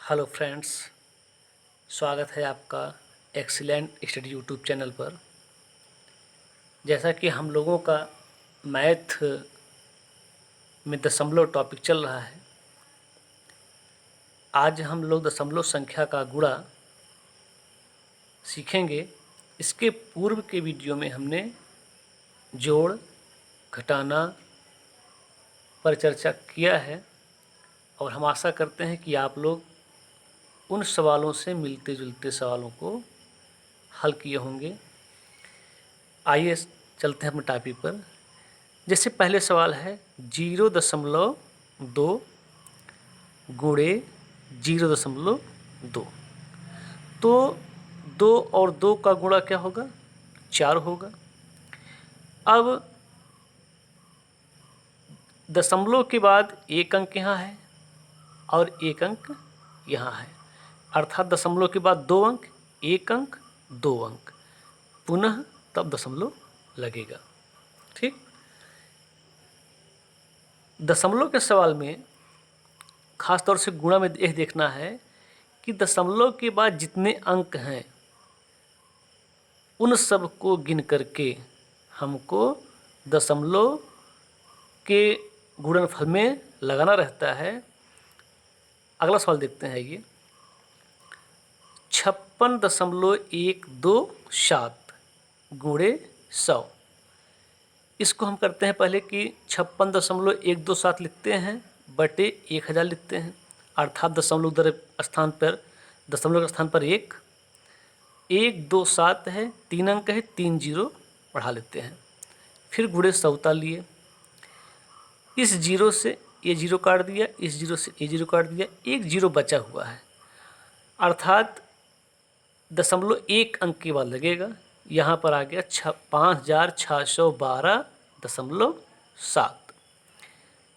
Hello friends, स्वागत है आपका एक्सीलेंट स्टडी यूट्यूब चैनल पर। जैसा कि हम लोगों का मैथ में दशमलव टॉपिक चल रहा है, आज हम लोग दशमलव संख्या का गुणा सीखेंगे। इसके पूर्व के वीडियो में हमने जोड़ घटाना पर चर्चा किया है और हम आशा करते हैं कि आप लोग उन सवालों से मिलते जुलते सवालों को हल किए होंगे। आइए चलते हैं अपने टॉपिक पर। जैसे पहले सवाल है 0.2 गुणे 0.2, तो 2 और 2 का गुणा क्या होगा? 4 होगा। अब दशमलव के बाद एक अंक यहाँ है और एक अंक यहाँ है, अर्थात दशमलव के बाद 2 अंक, एक अंक, 2 अंक, पुनः तब दशमलव लगेगा। ठीक, दशमलव के सवाल में खास तौर से गुणा में यह देखना है कि दशमलव के बाद जितने अंक हैं उन सब को गिन करके हमको दशमलव के गुणनफल में लगाना रहता है। अगला सवाल देखते हैं। ये 56.127 गुणे 100, इसको हम करते हैं पहले कि 56.127 लिखते हैं बटे 1000 लिखते हैं, अर्थात दशमलव उधर स्थान पर, दशमलव के स्थान पर 127 है, 3 अंक है, 3 जीरो बढ़ा लेते हैं। फिर गुणे 100 लिए, इस जीरो से ये जीरो काट दिया, इस जीरो से ये जीरो काट दिया, एक जीरो बचा हुआ है, अर्थात दशमलव एक अंक के बाद लगेगा। यहाँ पर आ गया 5612.7।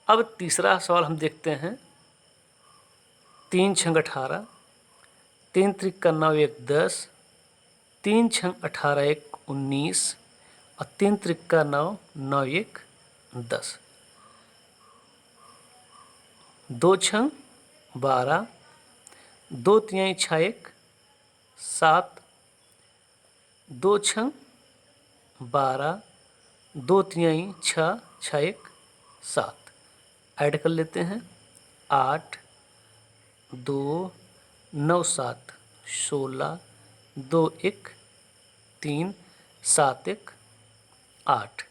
अब तीसरा सवाल हम देखते हैं। 3 छंग 18, 3 त्रिक 9 1 10, 3 छंग 18 1 19 और 3 त्रिक 9 9 1 10, 2 छंग 12, 2 तिहाई 6 1 7, 2 छंग 12, 2 तिहाई 6 6 1 7, ऐड कर लेते हैं। 8 2 9 7 16, 2 1 3 7 1 8।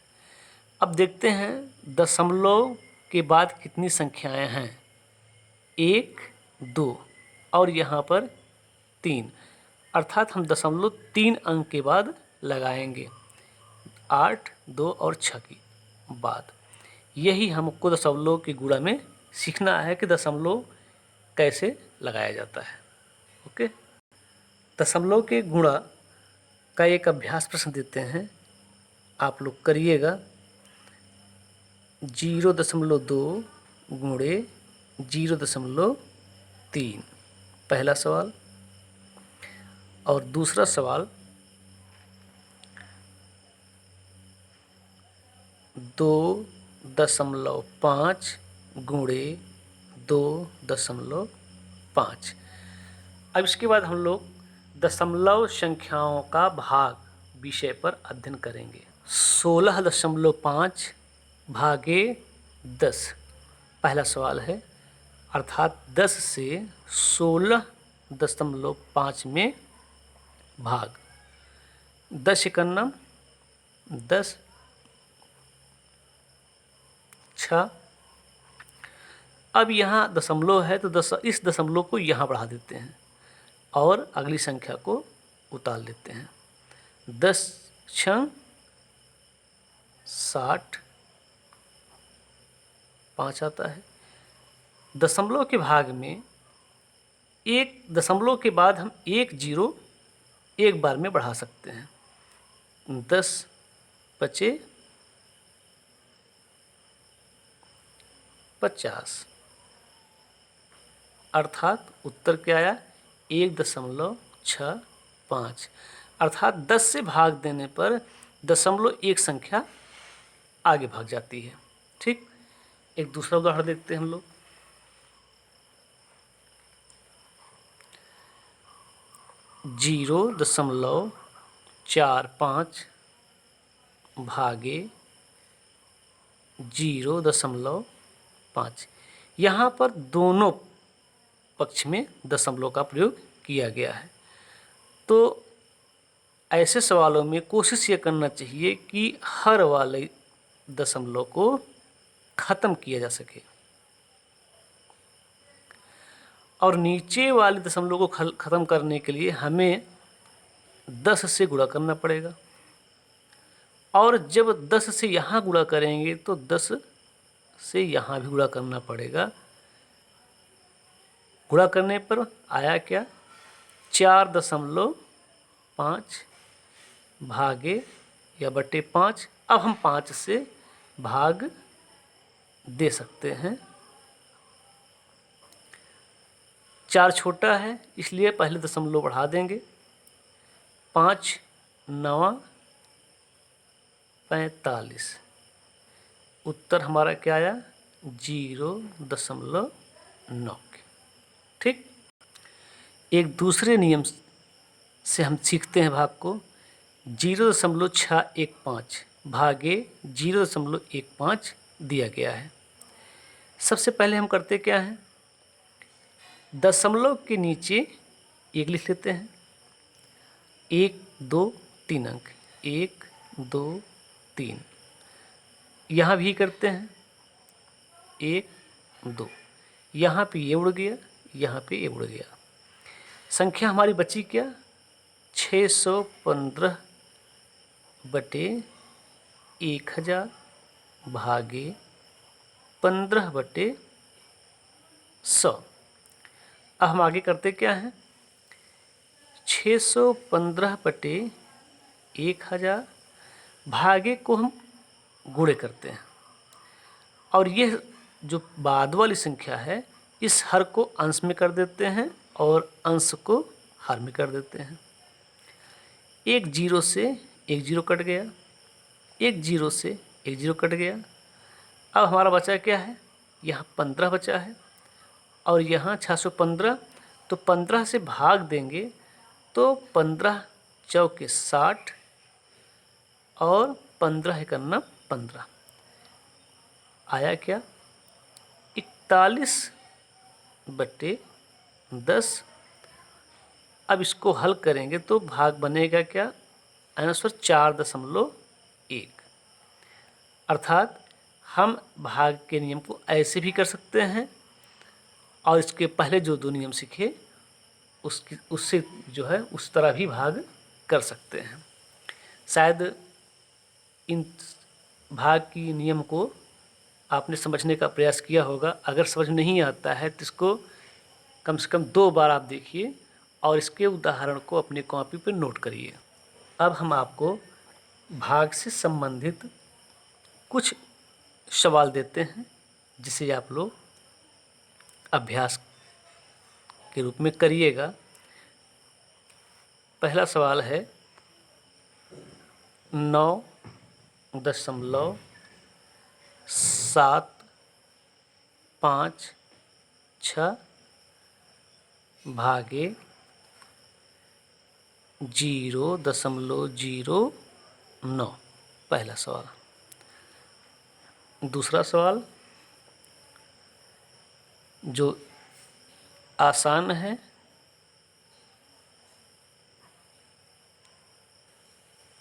अब देखते हैं दशमलव के बाद कितनी संख्याएं हैं। 1 2 और यहाँ पर 3, अर्थात हम दशमलव 3 अंक के बाद लगाएंगे, 8 2 और 6 के बाद। यही हमको दशमलव के गुणा में सीखना है कि दशमलव कैसे लगाया जाता है। ओके, दशमलव के गुणा का एक अभ्यास प्रश्न देते हैं, आप लोग करिएगा। 0.2 गुणे 0.3, पहला सवाल। और दूसरा सवाल 2.5 गुणे 2.5। अब इसके बाद हम लोग दशमलव संख्याओं का भाग विषय पर अध्ययन करेंगे। 16.5 भागे 10 पहला सवाल है, अर्थात 10 से 16.5 में भाग। 10 एकन्नम 10, 6। अब यहाँ दशमलव है तो इस दशमलव को यहाँ बढ़ा देते हैं और अगली संख्या को उतार लेते हैं। 10 छंग 60, 5 आता है। दशमलव के भाग में एक दशमलव के बाद हम एक जीरो एक बार में बढ़ा सकते हैं। 10 बचे 50, अर्थात उत्तर क्या आया? 1.65, अर्थात 10 से भाग देने पर दशमलव एक संख्या आगे भाग जाती है। ठीक, एक दूसरा उदाहरण देखते हैं हम लोग। 0.45 भागे 0.5। यहाँ पर दोनों पक्ष में दशमलव का प्रयोग किया गया है। तो ऐसे सवालों में कोशिश ये करना चाहिए कि हर वाले दशमलव को ख़त्म किया जा सके और नीचे वाले दशमलव को ख़त्म करने के लिए हमें 10 से गुणा करना पड़ेगा और जब 10 से यहाँ गुणा करेंगे तो 10 से यहाँ भी गुणा करना पड़ेगा। गुणा करने पर आया क्या? 4.5 भागे या बटे 5। अब हम 5 से भाग दे सकते हैं। 4 छोटा है इसलिए पहले दशमलव बढ़ा देंगे। 5 9 45। उत्तर हमारा क्या आया? 0.9। ठीक। एक दूसरे नियम से हम सीखते हैं भाग को। 0.615 भागे 0.15 दिया गया है। सबसे पहले हम करते क्या हैं? दशमलव के नीचे 1 लिख लेते हैं। 1 2 3 अंक, 1 2 3। यहाँ भी करते हैं 1 2। यहाँ पे ये उड़ गया, यहाँ पे ये उड़ गया। संख्या हमारी बची क्या? 615 बटे 1000 भागे 15 बटे 100। अब हम आगे करते क्या हैं? 615 बटे 1000 भागे को हम गुणे करते हैं और यह जो बाद वाली संख्या है इस हर को अंश में कर देते हैं और अंश को हर में कर देते हैं। एक जीरो से एक जीरो कट गया, एक जीरो से एक जीरो कट गया। अब हमारा बचा क्या है? यहाँ 15 बचा है और यहाँ 615। तो 15 से भाग देंगे तो 15 चौके 60 और 15 एकन्ना 15। आया क्या? 41 बटे 10। अब इसको हल करेंगे तो भाग बनेगा क्या? आंसर 4.1। अर्थात हम भाग के नियम को ऐसे भी कर सकते हैं और इसके पहले जो 2 नियम सीखे उससे जो है उस तरह भी भाग कर सकते हैं। शायद इन भाग की नियम को आपने समझने का प्रयास किया होगा। अगर समझ नहीं आता है तो इसको कम से कम 2 बार आप देखिए और इसके उदाहरण को अपने कॉपी पर नोट करिए। अब हम आपको भाग से संबंधित कुछ सवाल देते हैं जिसे आप लोग अभ्यास के रूप में करिएगा। पहला सवाल है 9.756 भागे 0.09। पहला सवाल। दूसरा सवाल जो आसान है,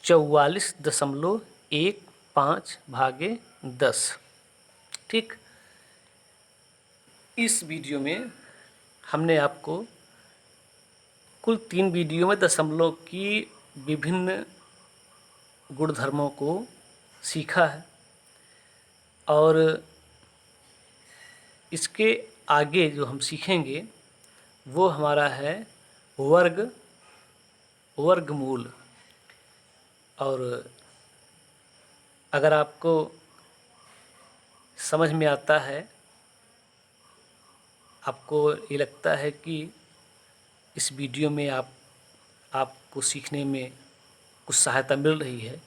44.15 भागे 10। ठीक। इस वीडियो में हमने आपको कुल 3 वीडियो में दशमलव की विभिन्न गुणधर्मों को सीखा है और इसके आगे जो हम सीखेंगे वो हमारा है वर्गमूल। और अगर आपको समझ में आता है, आपको ये लगता है कि इस वीडियो में आपको सीखने में कुछ सहायता मिल रही है,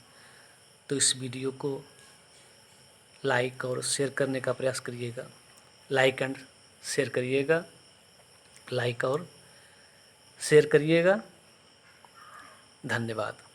तो इस वीडियो को लाइक और शेयर करने का प्रयास करिएगा। लाइक एंड शेयर करिएगा, लाइक और शेयर करिएगा। धन्यवाद।